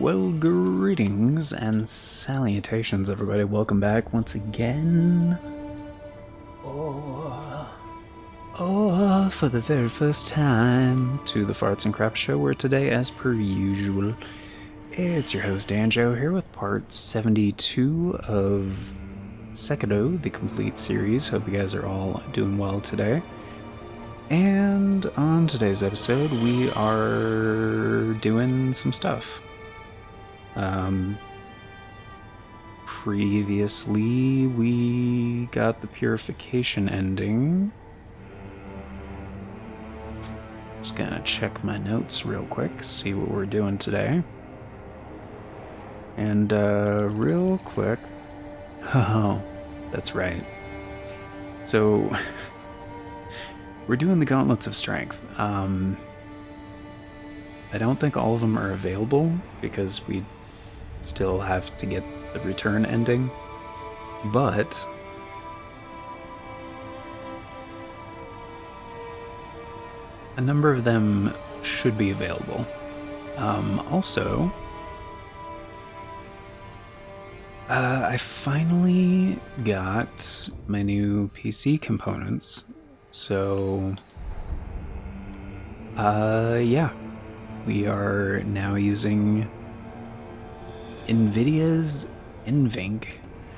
Well, greetings and salutations, everybody. Welcome back once again. For the very first time to the Farts and Crap Show, where today, as per usual, it's your host Danjo here with part 72 of Sekiro, the complete series. Hope you guys are all doing well today. And on today's episode, we are doing some stuff. Previously, we got the purification ending. Just gonna check my notes real quick, see what we're doing today. And, real quick. Oh, that's right. So, we're doing the Gauntlets of Strength. I don't think all of them are available because we still have to get the return ending, but a number of them should be available. Also, I finally got my new PC components, so yeah, we are now using NVIDIA's NVENC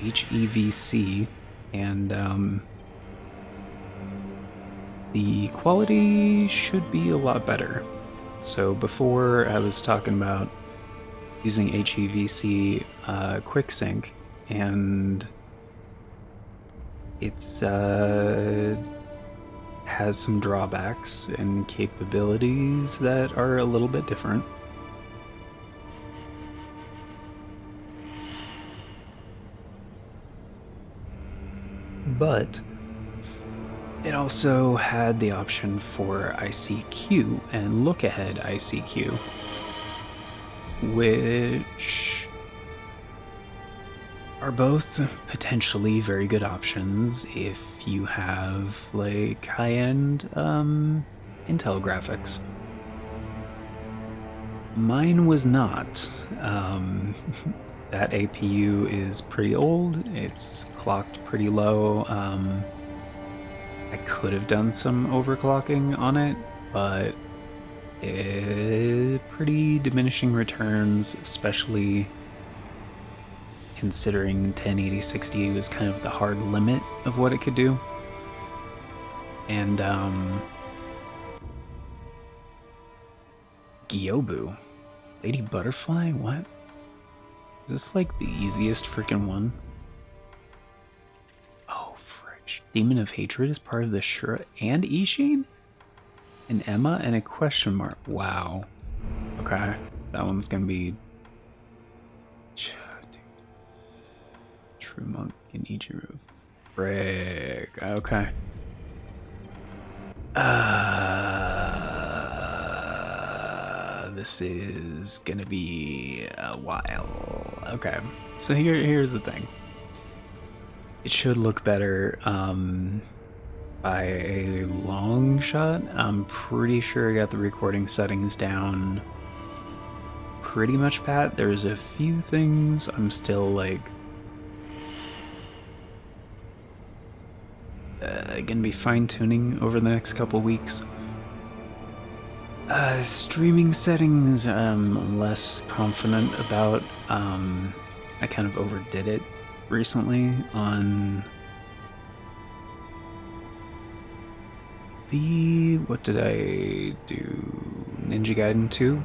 HEVC, and the quality should be a lot better. So before I was talking about using HEVC QuickSync, and it's has some drawbacks and capabilities that are a little bit different. But it also had the option for ICQ and look-ahead ICQ, which are both potentially very good options if you have like high-end Intel graphics. Mine was not. That APU is pretty old, it's clocked pretty low. I could have done some overclocking on it, but pretty diminishing returns, especially considering 1080-60 was kind of the hard limit of what it could do. And Gyobu, Lady Butterfly, what? Is this like the easiest freaking one? Oh, frick. Demon of Hatred is part of the Shura and Ishin? An Emma and a question mark. Wow. Okay. That one's gonna be... True Monk in Ichiru. Frick. Okay. This is gonna be a while. Okay, so here's the thing. It should look better by a long shot. I'm pretty sure I got the recording settings down pretty much pat. There's a few things I'm still like gonna be fine-tuning over the next couple weeks. Streaming settings, I'm less confident about. I kind of overdid it recently on the... what did I do? Ninja Gaiden 2?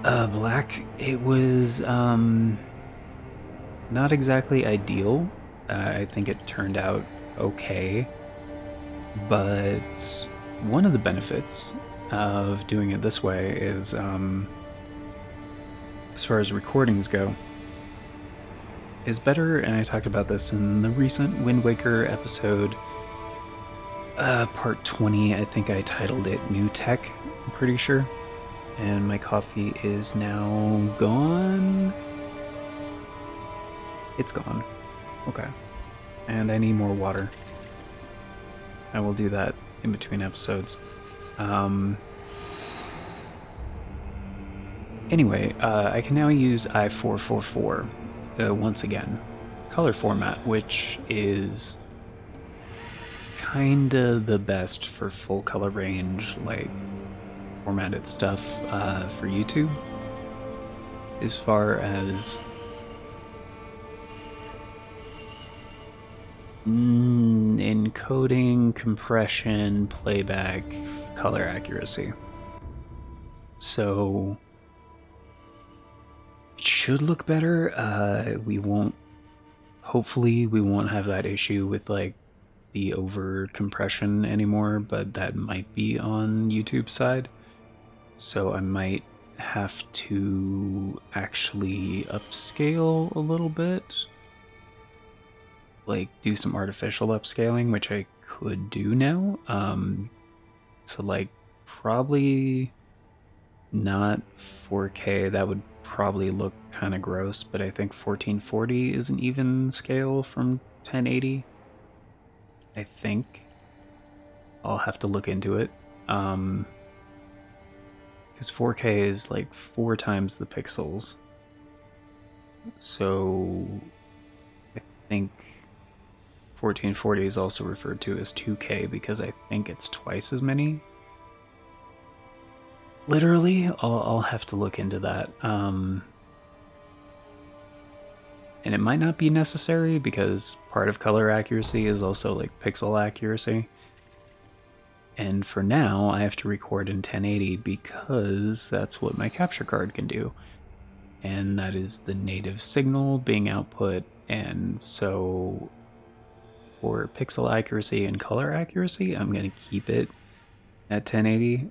Black. It was, not exactly ideal. I think it turned out okay, but one of the benefits of doing it this way is, as far as recordings go, is better, and I talked about this in the recent Wind Waker episode, part 20, I think I titled it New Tech, I'm pretty sure, and my coffee is now gone. It's gone. Okay. And I need more water. I will do that in between episodes. Anyway, I can now use I444 once again. Color format, which is kinda the best for full color range, like formatted stuff for YouTube. As far as encoding, compression, playback, color accuracy. So it should look better. We won't. Hopefully, we won't have that issue with like the over compression anymore, but that might be on YouTube's side. So I might have to actually upscale a little bit, like do some artificial upscaling, which I could do now. So like probably not 4K. That would probably look kind of gross, but I think 1440 is an even scale from 1080. I think I'll have to look into it. Because 4K is like 4 times the pixels. So I think 1440 is also referred to as 2K because I think it's twice as many. Literally, I'll have to look into that. And it might not be necessary because part of color accuracy is also like pixel accuracy. And for now, I have to record in 1080 because that's what my capture card can do. And that is the native signal being output. And so for pixel accuracy and color accuracy, I'm going to keep it at 1080.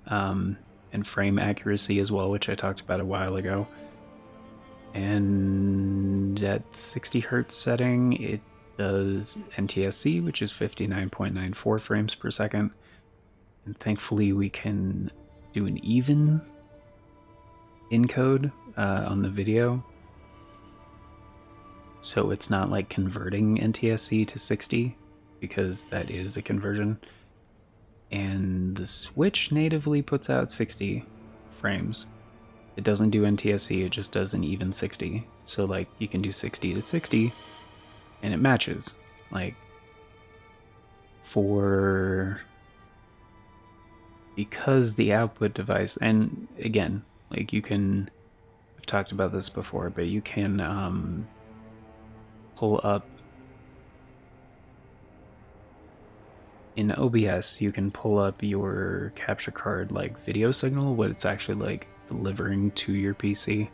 And frame accuracy as well, which I talked about a while ago. And at 60 hertz setting, it does NTSC, which is 59.94 frames per second. And thankfully, we can do an even encode on the video. So it's not like converting NTSC to 60, because that is a conversion. And the Switch natively puts out 60 frames. It doesn't do NTSC, it just does an even 60. So like you can do 60 to 60 and it matches. Like for because the output device, and again, like you can, I've talked about this before, but you can pull up in OBS, you can pull up your capture card like video signal, what it's actually like delivering to your PC,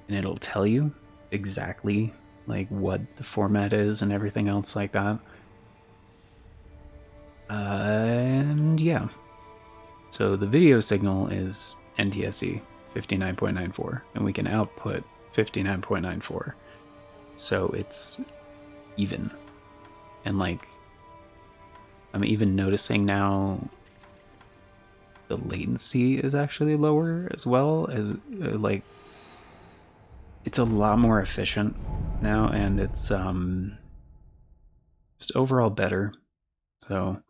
and it'll tell you exactly like what the format is and everything else like that. And yeah, so the video signal is NTSC 59.94, and we can output 59.94. So it's even. And like, I'm even noticing now the latency is actually lower as well, as like it's a lot more efficient now, and it's just overall better. So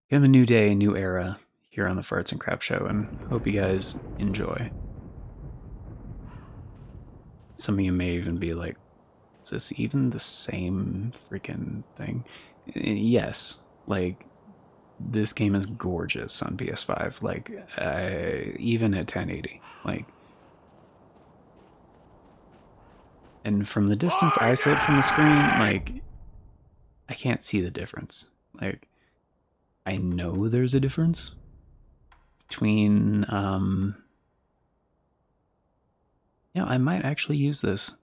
we have a new day, new era here on the Farts and Crap Show, and hope you guys enjoy. Some of you may even be like, is this even the same freaking thing? Yes, like this game is gorgeous on PS5. Like even at 1080, like. And from the distance I sit from the screen, like I can't see the difference. Like I know there's a difference between I might actually use this.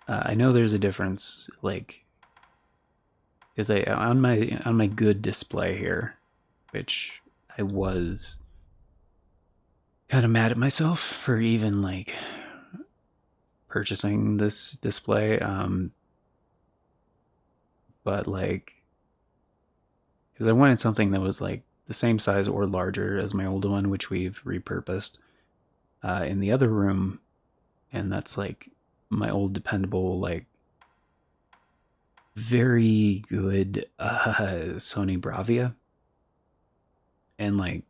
I know there's a difference, like because I on my good display here, which I was kind of mad at myself for even like purchasing this display. But like, because I wanted something that was like the same size or larger as my old one, which we've repurposed in the other room, and that's like my old dependable, like very good Sony Bravia, and like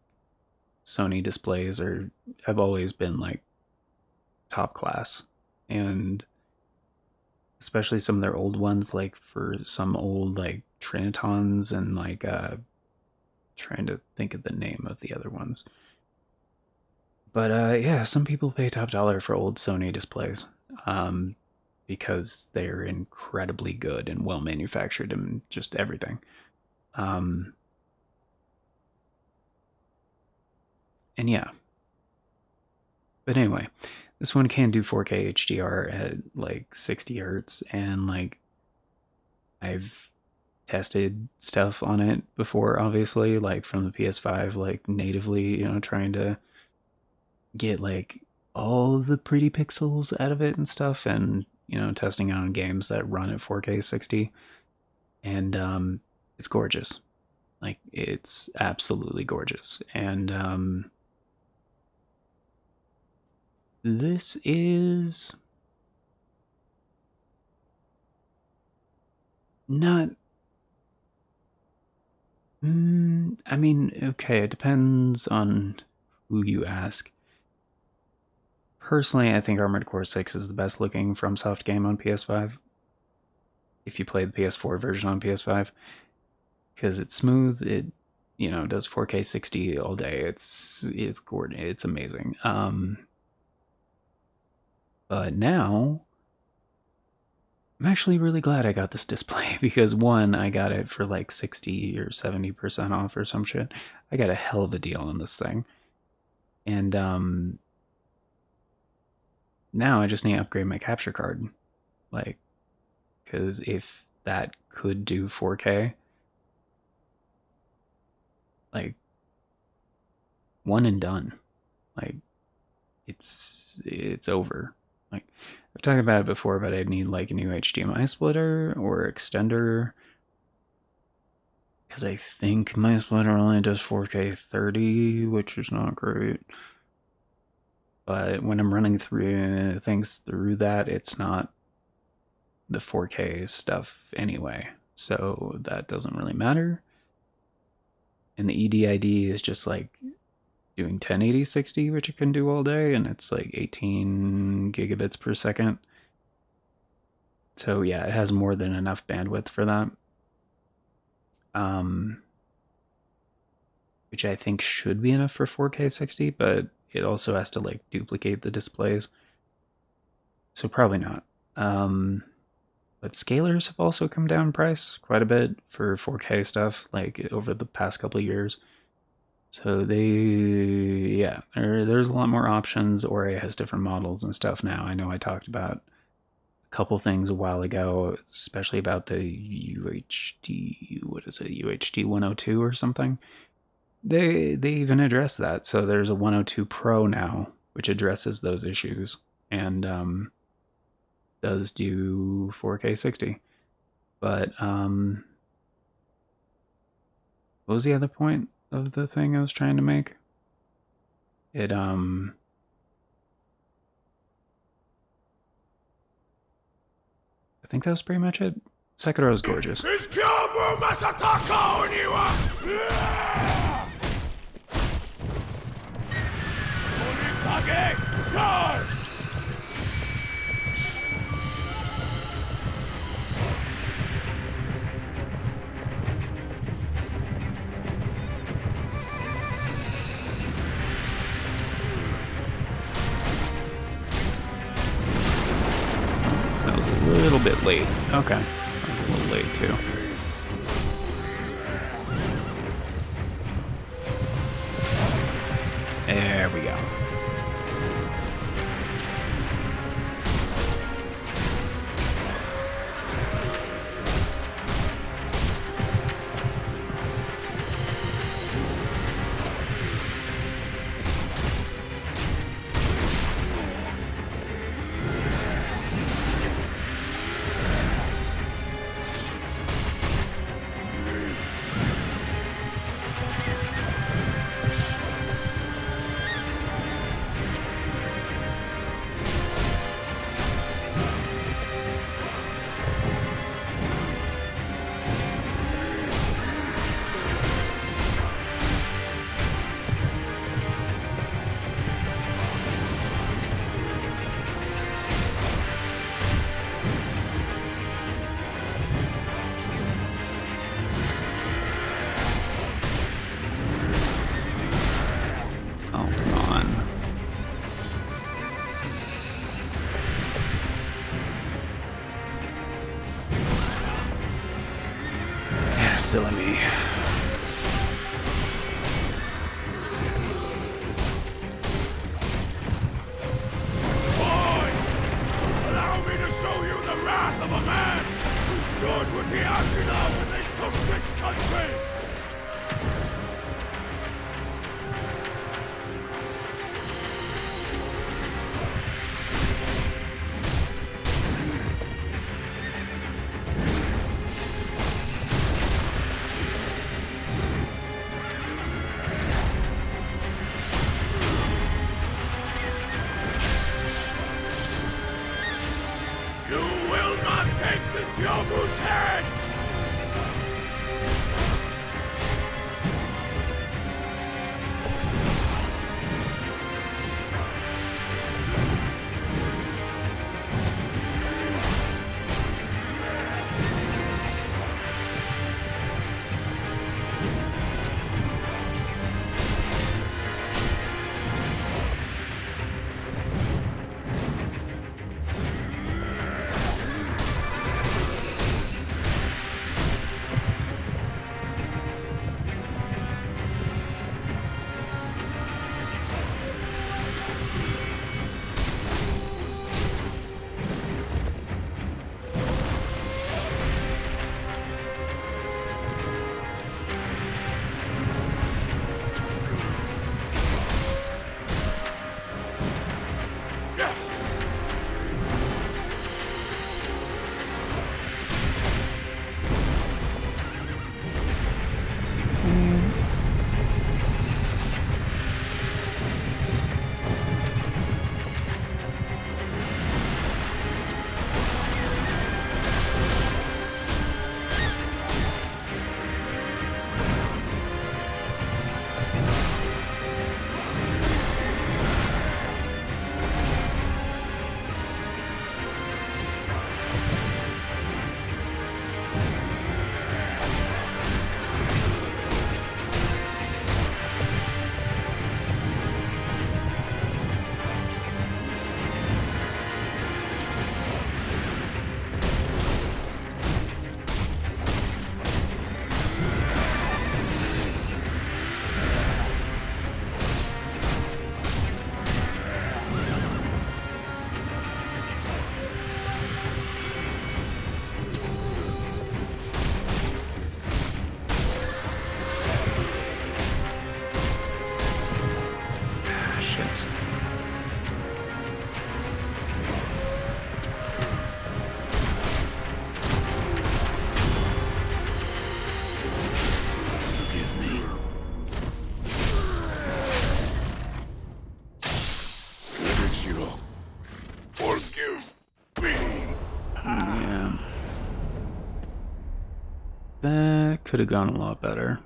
Sony displays have always been like top class, and especially some of their old ones, like for some old like Trinitons and like trying to think of the name of the other ones. But yeah, some people pay top dollar for old Sony displays because they're incredibly good and well manufactured and just everything. Um, and yeah, but anyway, this one can do 4K HDR at like 60 hertz, and like I've tested stuff on it before, obviously, like from the PS5, like natively, trying to get like all the pretty pixels out of it and stuff, and testing out on games that run at 4K 60, and it's gorgeous. Like it's absolutely gorgeous, and this is not. I mean, okay, it depends on who you ask. Personally, I think Armored Core 6 is the best looking FromSoft game on PS5. If you play the PS4 version on PS5, because it's smooth, it does 4K 60 all day. It's gorgeous. It's amazing. But now I'm actually really glad I got this display because one, I got it for like 60 or 70% off or some shit. I got a hell of a deal on this thing. And now I just need to upgrade my capture card. Like, because if that could do 4K, like, one and done. Like, it's over. Like, I've talked about it before, but I'd need like a new HDMI splitter or extender. Because I think my splitter only does 4K 30, which is not great. But when I'm running through things through that, it's not the 4K stuff anyway. So that doesn't really matter. And the EDID is just like doing 1080 60, which it can do all day, and it's like 18 gigabits per second. So yeah, it has more than enough bandwidth for that. Which I think should be enough for 4K 60, but it also has to like duplicate the displays. So probably not. But scalers have also come down in price quite a bit for 4K stuff, like over the past couple of years. So there's a lot more options. Ori has different models and stuff now. I know I talked about a couple things a while ago, especially about the UHD, what is it, UHD 102 or something. They even address that. So there's a 102 Pro now, which addresses those issues and does do 4K 60. But what was the other point of the thing I was trying to make? I think that was pretty much it. Sekiro is gorgeous. That was a little bit late. Okay. That was a little late too. There we go. silly me. Boy! Allow me to show you the wrath of a man who stood with the Ashina when they took this country! You will not take this Kyobu's head! Shit. Forgive me. Sekiro, forgive me. Yeah. That could have gone a lot better.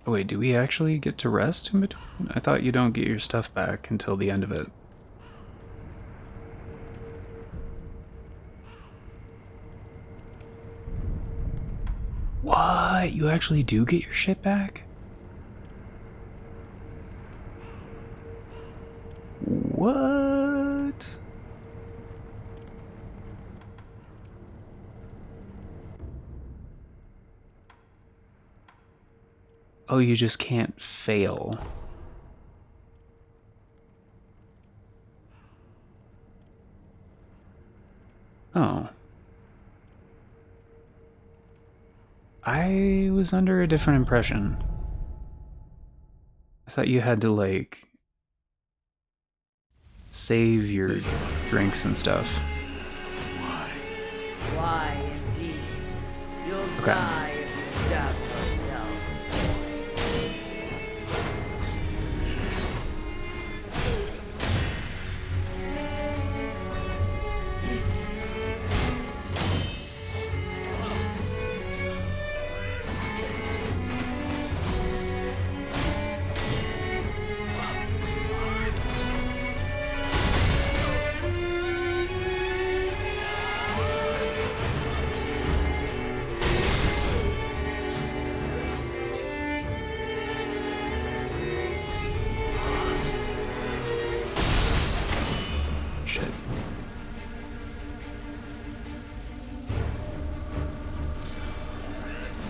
Oh wait, do we actually get to rest in between? I thought you don't get your stuff back until the end of it. What? You actually do get your shit back? What? Oh, you just can't fail. Oh. I was under a different impression. I thought you had to, like, save your drinks and stuff. Why? Why indeed? You'll Okay. die if you doubt yourself.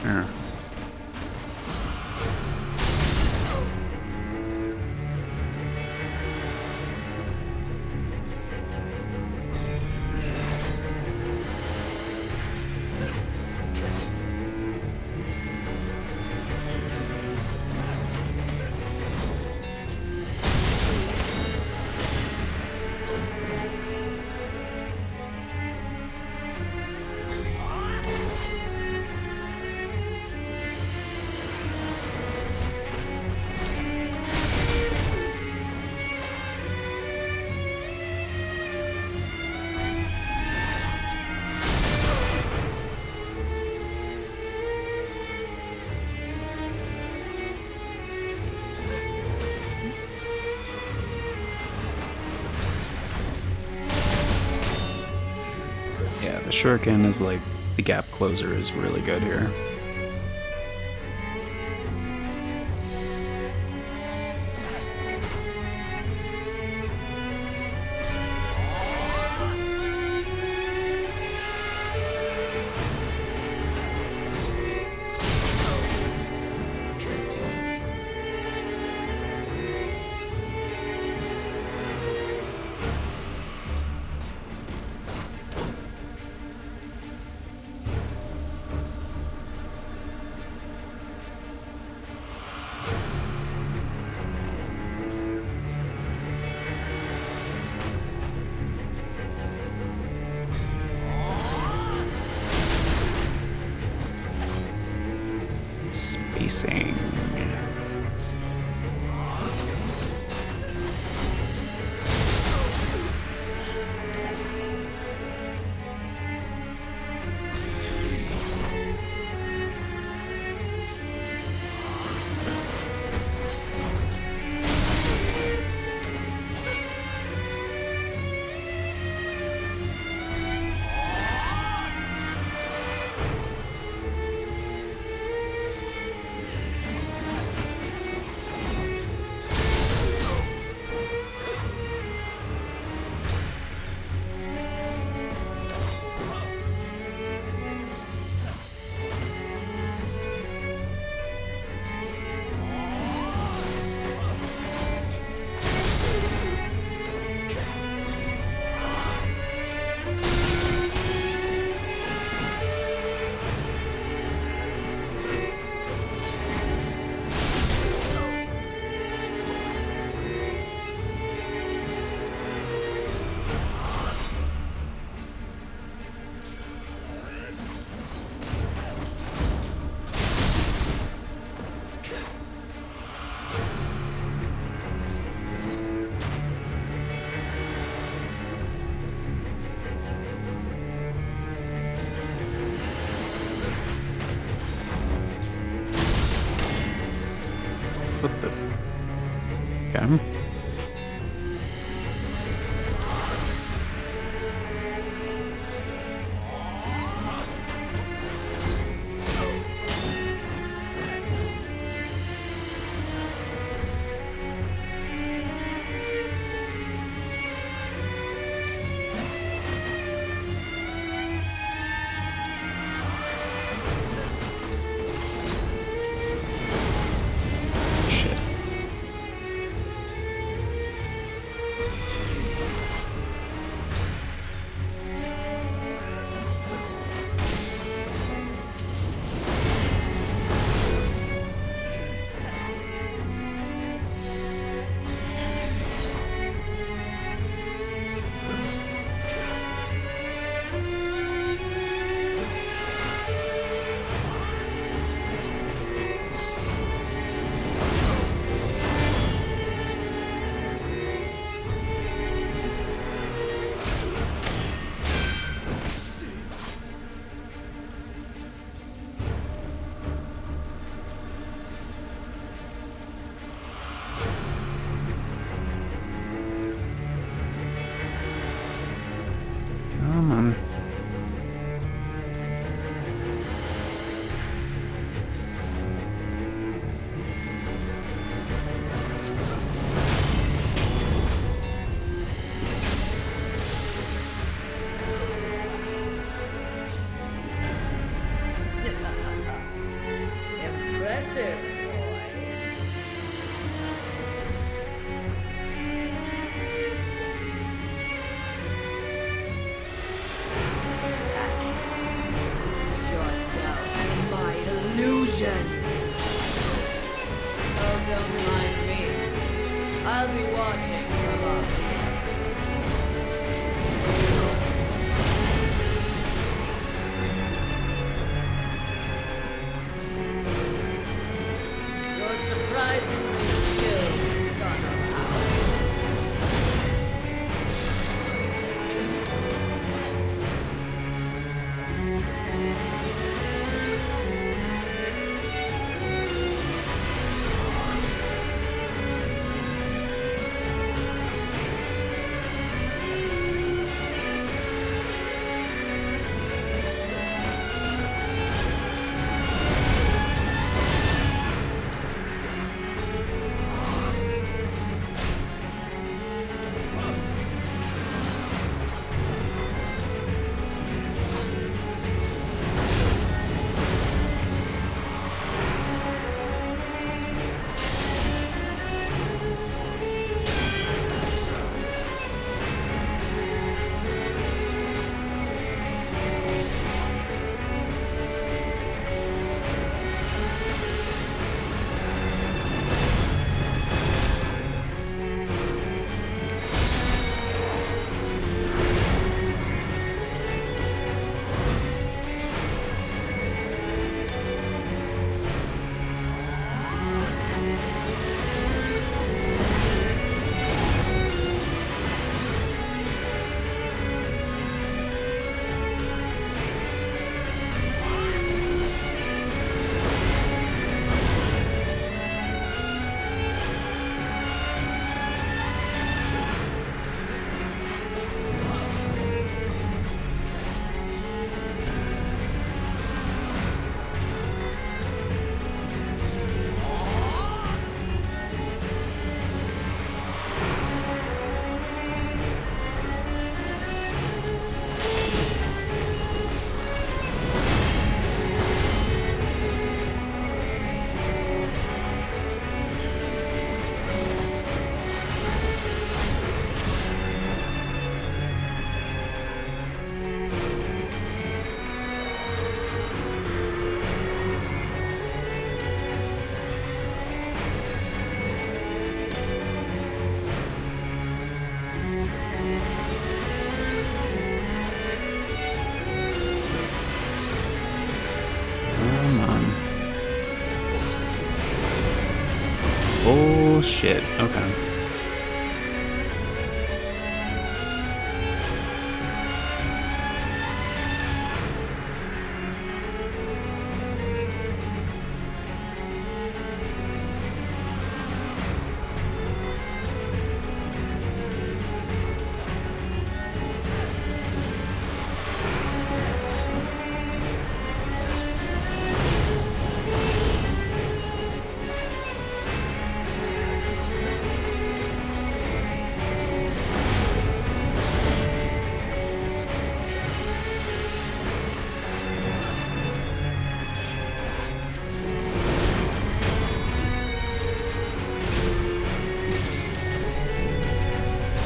Yeah. Yeah, the shuriken is like the gap closer is really good here. Spacing. What the? Got him. Shit. Oh, don't mind me. I'll be watching from up here. You're surprisingly skilled, son of ours. Bullshit. Okay.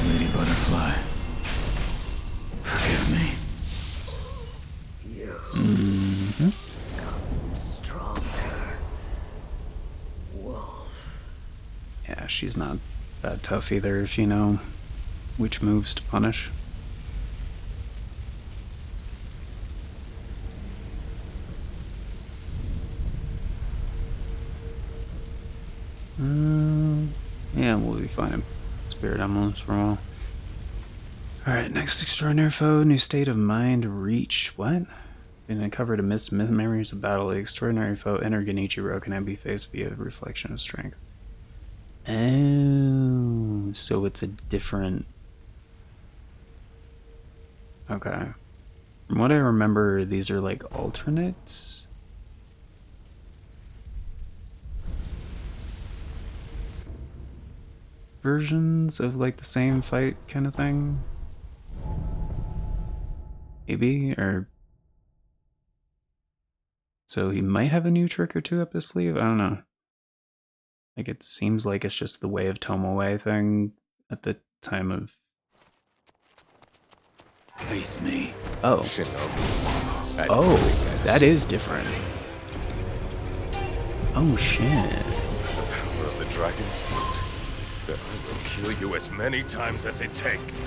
Lady Butterfly, forgive me. You come stronger, wolf. Yeah, she's not that tough either if you know which moves to punish. Yeah, we'll be fine. Spirit emblems for a while. Alright, next extraordinary foe, new state of mind reached. What? In a cover to miss memories of battle, the extraordinary foe enter Genichiro can be faced via reflection of strength. Oh, so it's a different. Okay. From what I remember, these are like alternate versions of like the same fight kind of thing. Maybe, or so he might have a new trick or two up his sleeve. I don't know. Like it seems like it's just the Way of Tomoe thing at the time of. Face me. Oh. Shinobi. Oh, that is different. Oh shit. The power of the dragon's blood. Then I will kill you as many times as it takes.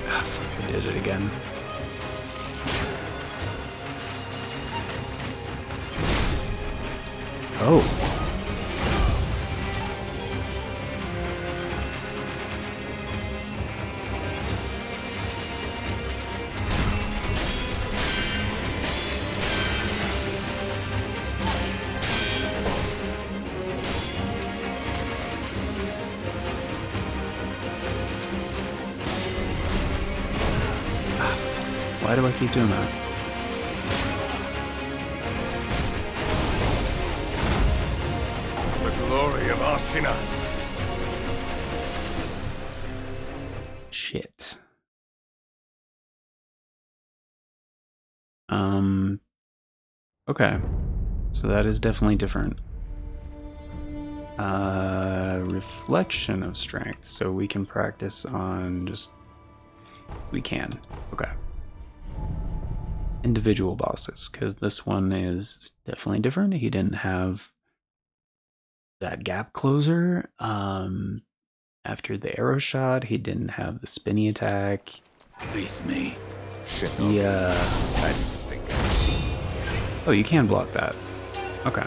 Ah, fuck, I did it again. Oh. Why do I keep doing that? The glory of Ashina. Shit. Okay. So that is definitely different. Reflection of strength. So we can practice on just... We can. Okay. Individual bosses, because this one is definitely different. He didn't have that gap closer. After the arrow shot, he didn't have the spinny attack. Face me. Shinobi. Yeah. I didn't think I'd see you. Oh, you can block that. Okay.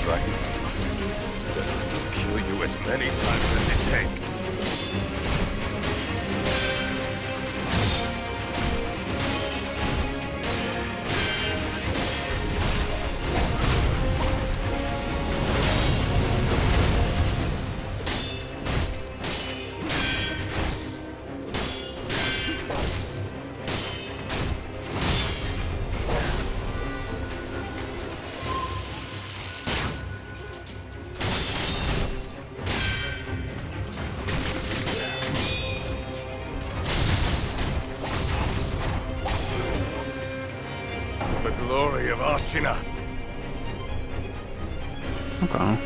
Dragon's blood. Then I will kill you as many times as it takes. The glory of Ashina. Okay.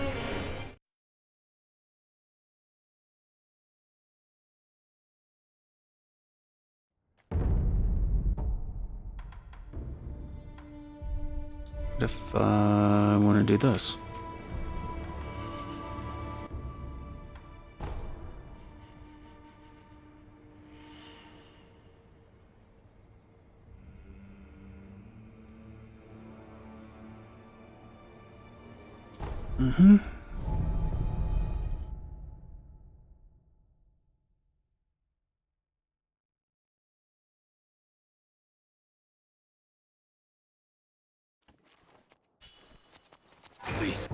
What if I want to do this? Mm-hmm. Please.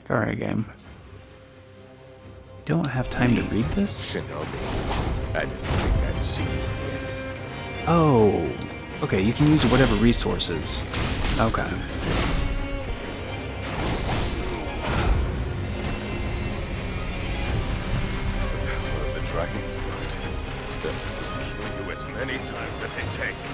Alright, game. Don't have time to read this? Shinobi. I didn't think I'd see you again. Oh. Okay, you can use whatever resources. Okay. The power of the dragon's blood. Then I will kill you as many times as it takes.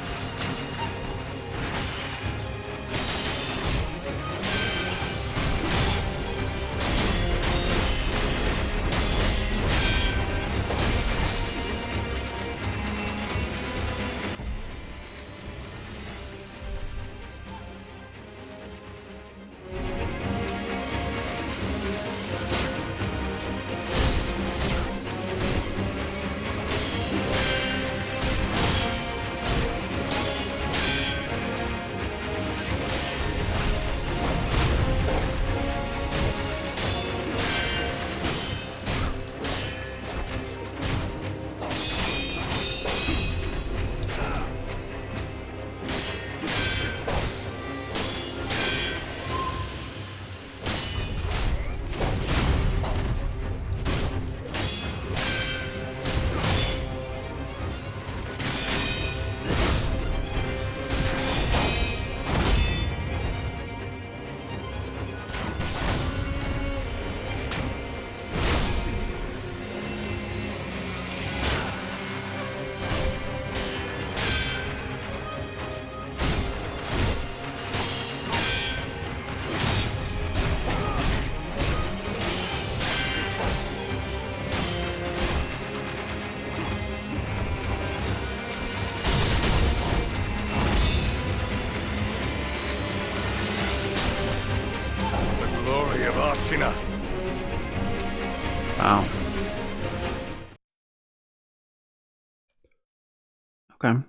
Okay.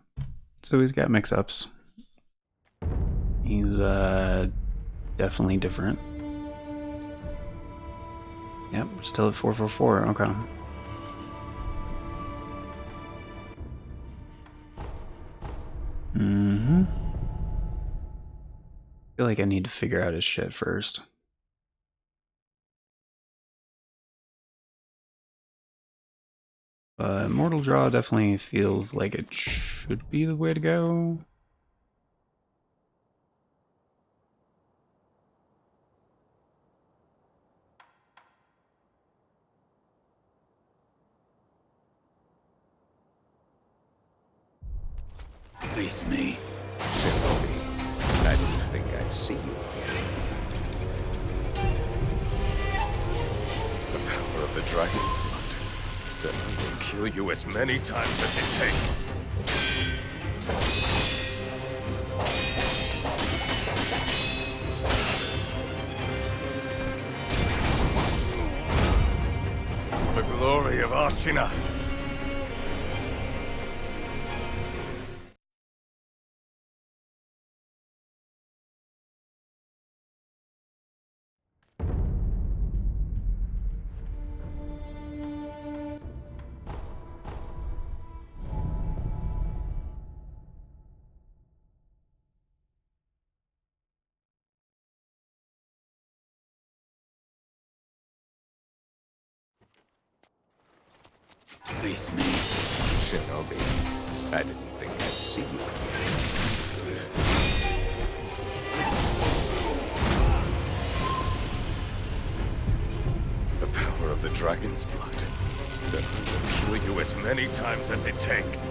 So he's got mix-ups. He's definitely different. Yep, we're still at 444. Okay. Mm-hmm. I feel like I need to figure out his shit first. Mortal Draw definitely feels like it should be the way to go. Face me. Shinobi, I didn't think I'd see you again. The power of the dragon's blood. Then I will kill you as many times as it takes. The glory of Ashina. Face me. Shinobi, I didn't think I'd see you again. The power of the dragon's blood. Then I will kill you as many times as it takes.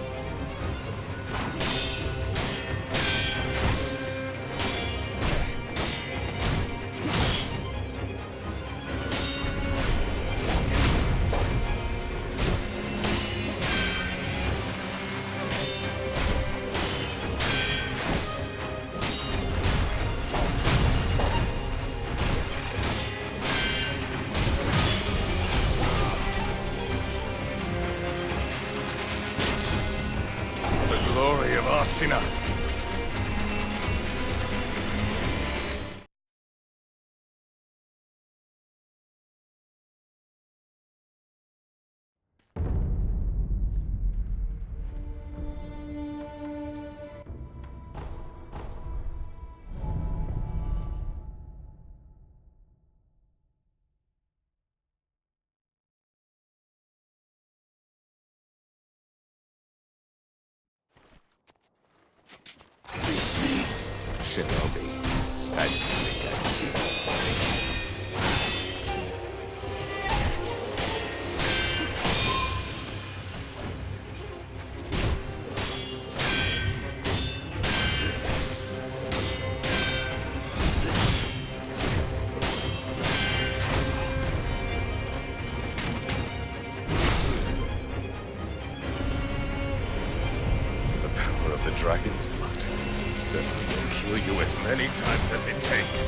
The glory of Ashina. Face me. Shinobi, I didn't think I'd see you. The power of the dragon's blood. Then I will kill you as many times as it takes.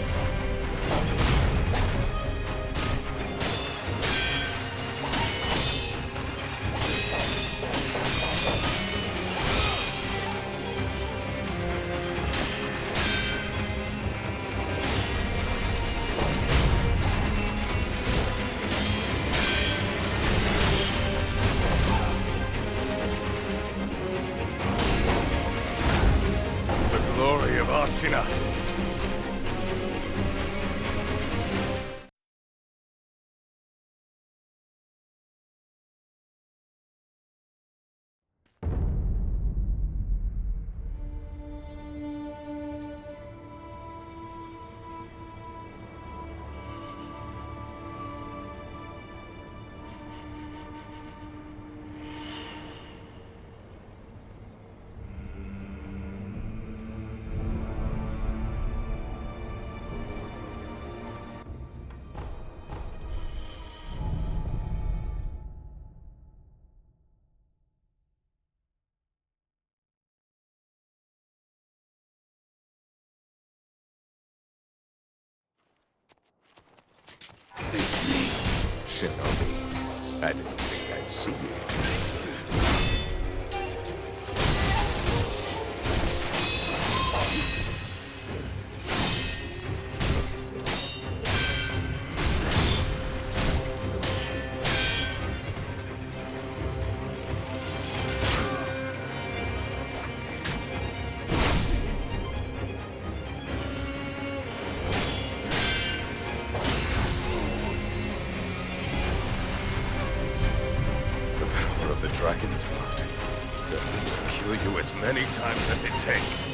The glory of Ashina. Face me. Shinobi, I didn't think I'd see you again. power of the dragon's blood, then I will kill you as many times as it takes.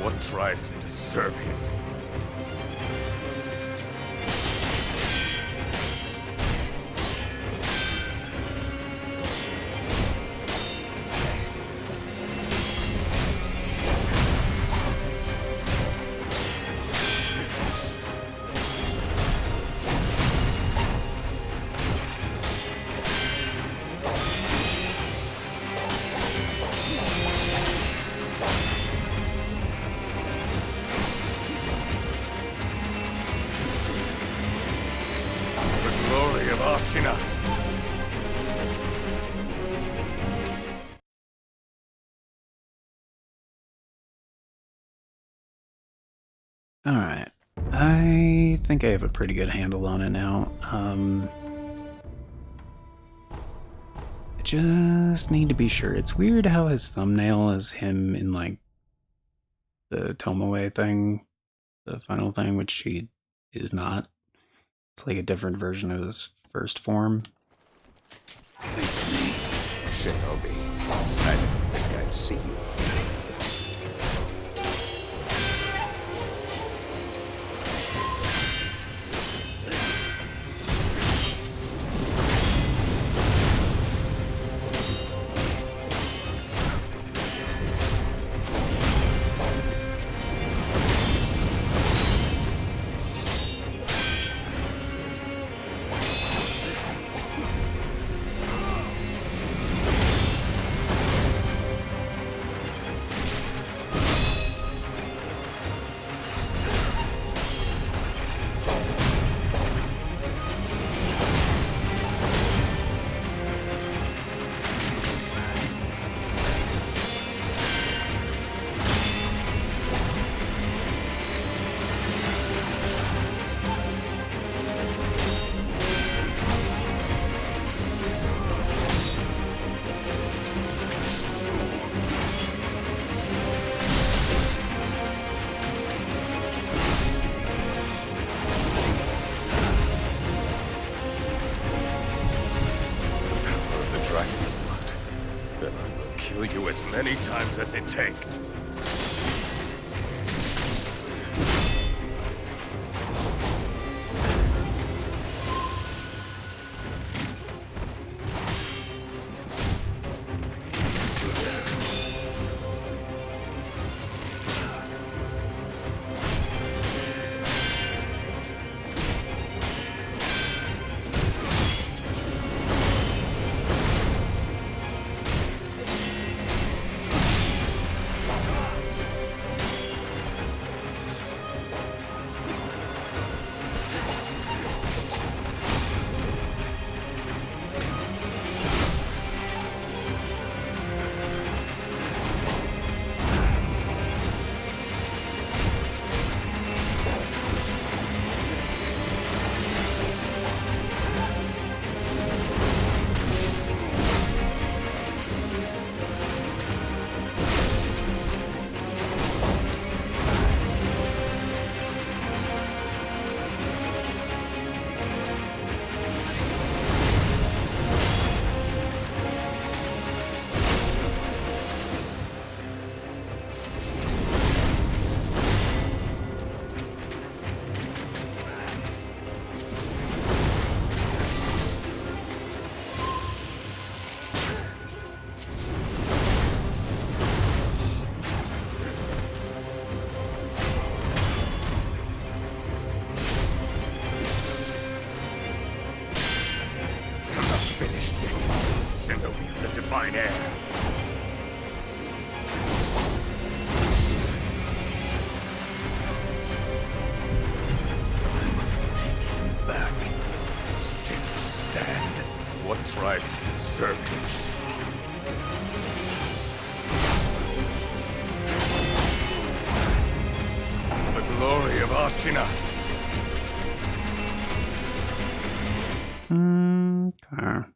What drives you to serve him? Ashina. Alright. I think I have a pretty good handle on it now. I just need to be sure. It's weird how his thumbnail is him in, like, the Tomoe thing, the final thing, which he is not. It's like a different version of his first form. Face me, Shinobi. I didn't think I'd see you. Dragon's blood, then I will kill you as many times as it takes. fine air. I will take him back. Still stand. What tribes deserve it? The glory of Ashina. Okay.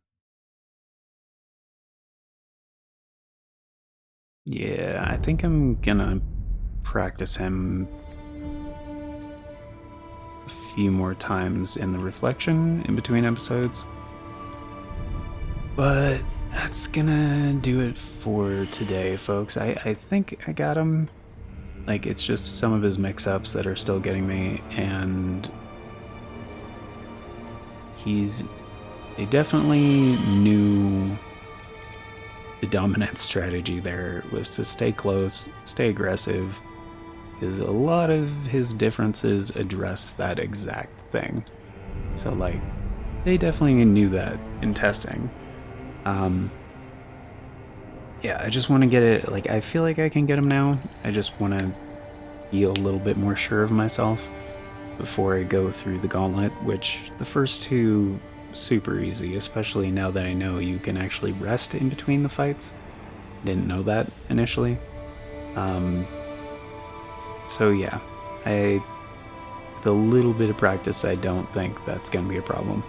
Yeah, I think I'm gonna practice him a few more times in the reflection in between episodes. But that's gonna do it for today, folks. I think I got him. Like, it's just some of his mix-ups that are still getting me, and they definitely knew the dominant strategy there was to stay close, stay aggressive, because a lot of his differences address that exact thing. So, like, they definitely knew that in testing. Yeah, I just want to get it, like, I feel like I can get him now. I just want to feel a little bit more sure of myself before I go through the gauntlet, which the first two super easy, especially now that I know you can actually rest in between the fights. Didn't know that initially. So yeah, with a little bit of practice, I don't think that's gonna be a problem.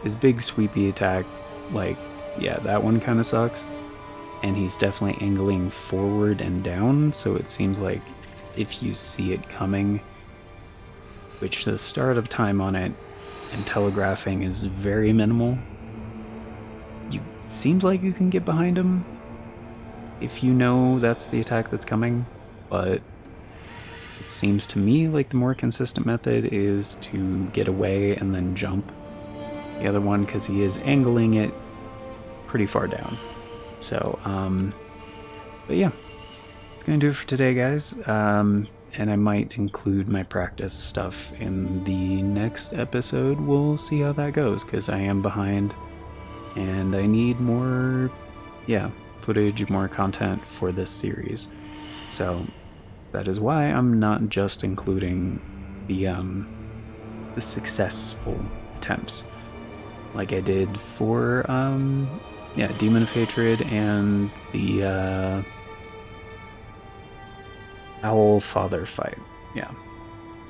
His big sweepy attack, like, yeah, that one kind of sucks. And he's definitely angling forward and down, so it seems like if you see it coming, which the startup time on it and telegraphing is very minimal, it seems like you can get behind him if you know that's the attack that's coming, but it seems to me like the more consistent method is to get away and then jump the other one, because he is angling it pretty far down. So, but yeah, it's gonna do it for today, guys. And I might include my practice stuff in the next episode. We'll see how that goes, because I am behind, and I need more, footage, more content for this series. So that is why I'm not just including the successful attempts, like I did for Demon of Hatred and the Owl Father fight. Yeah,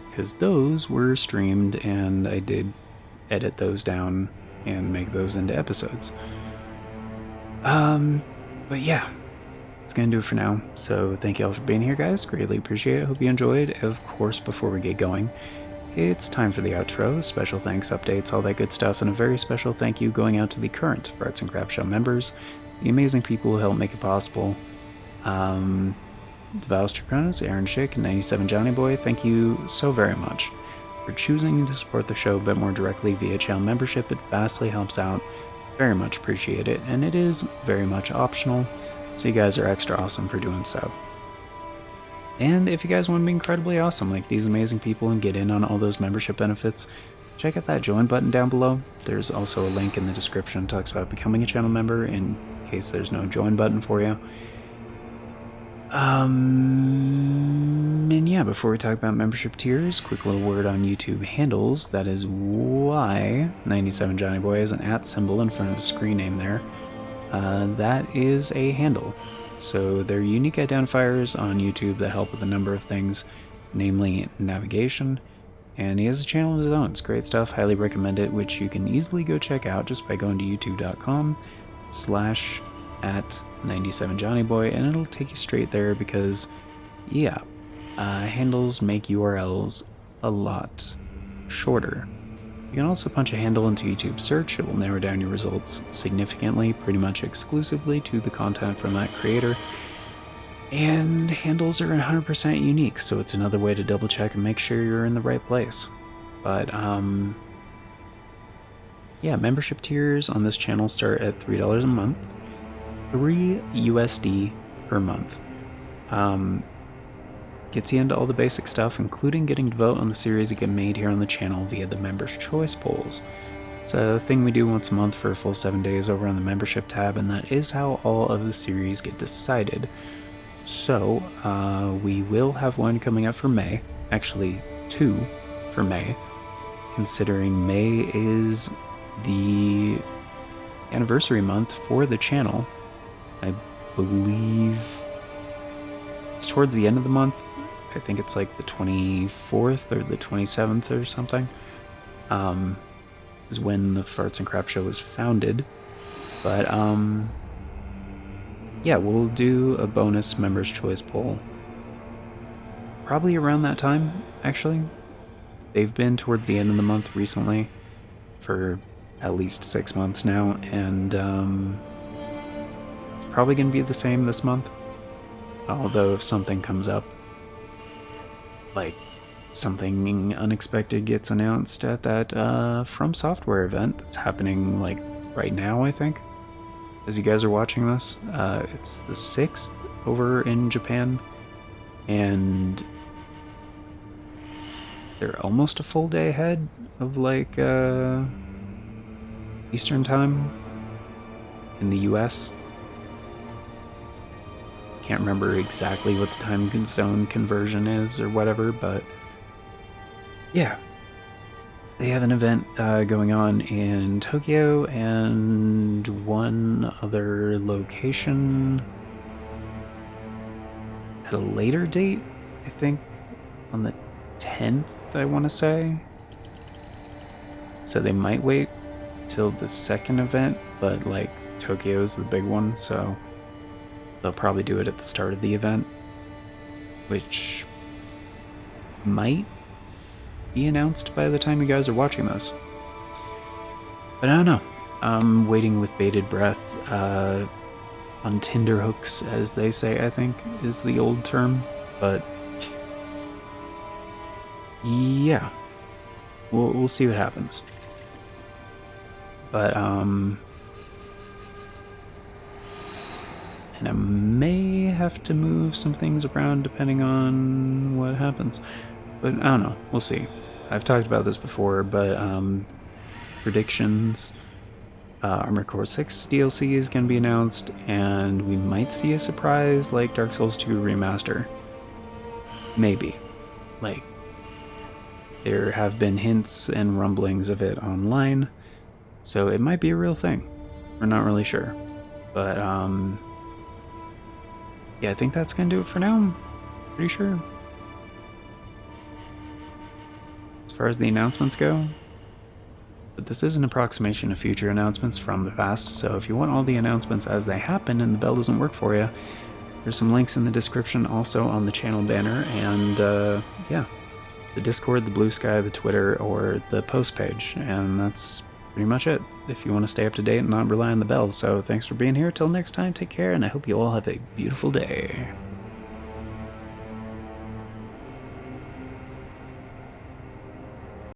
because those were streamed and I did edit those down and make those into episodes. But yeah, it's gonna do it for now. So thank you all for being here, guys. Greatly appreciate it. Hope you enjoyed. Of course, before we get going, it's time for the outro. Special thanks, updates, all that good stuff, and a very special thank you going out to the current Farts and Crap Show members, the amazing people who help make it possible. Devouse Triconis, Aaron Schick, and 97 Johnny Boy, thank you so very much for choosing to support the show a bit more directly via channel membership. It vastly helps out. Very much appreciate it, and it is very much optional, so you guys are extra awesome for doing so. And if you guys want to be incredibly awesome like these amazing people and get in on all those membership benefits, check out that join button down below. There's also a link in the description that talks about becoming a channel member in case there's no join button for you. And yeah, before we talk about membership tiers, quick little word on YouTube handles. That is why 97 Johnny Boy has an @ symbol in front of the screen name there. That is a handle. So they're unique identifiers on YouTube that help with a number of things, namely navigation. And he has a channel of his own. It's great stuff. Highly recommend it, which you can easily go check out just by going to youtube.com/@97johnnyboy, and it'll take you straight there because, handles make URLs a lot shorter. You can also punch a handle into YouTube search. It will narrow down your results significantly, pretty much exclusively to the content from that creator. And handles are 100% unique, so it's another way to double check and make sure you're in the right place. But, membership tiers on this channel start at $3 a month, $3 USD per month. Gets you into all the basic stuff, including getting to vote on the series that get made here on the channel via the Members' Choice polls. It's a thing we do once a month for a full 7 days over on the membership tab, and that is how all of the series get decided. So, we will have one coming up for May. Actually, 2 for May, considering May is the anniversary month for the channel. I believe it's towards the end of the month. I think it's like the 24th or the 27th or something. Is when the Farts and Crap Show was founded. But, yeah, we'll do a bonus Members' Choice poll. Probably around that time, actually. They've been towards the end of the month recently, for at least 6 months now, and it's probably going to be the same this month. Although if something comes up, like something unexpected gets announced at that From Software event that's happening like right now, I think, as you guys are watching this. It's the 6th over in Japan, and they're almost a full day ahead of like Eastern time in the US. Can't remember exactly what the time zone conversion is or whatever, but yeah, they have an event going on in Tokyo and one other location at a later date, I think on the 10th, I want to say. So they might wait till the second event, but like Tokyo's the big one, so they'll probably do it at the start of the event, which might be announced by the time you guys are watching this. But I don't know. I'm waiting with bated breath, on Tinder hooks, as they say, I think, is the old term. But yeah, we'll see what happens. But and I may have to move some things around depending on what happens. But I don't know. We'll see. I've talked about this before, but predictions. Armored Core 6 DLC is going to be announced, and we might see a surprise like Dark Souls 2 Remaster. Maybe. Like, there have been hints and rumblings of it online, so it might be a real thing. We're not really sure. But, yeah, I think that's going to do it for now. I'm pretty sure. As far as the announcements go. But this is an approximation of future announcements from the past, so if you want all the announcements as they happen and the bell doesn't work for you, there's some links in the description also on the channel banner, and yeah, the Discord, the Bluesky, the Twitter, or the post page, and that's pretty much it if you want to stay up to date and not rely on the bell. So thanks for being here. Till next time, take care, and I hope you all have a beautiful day.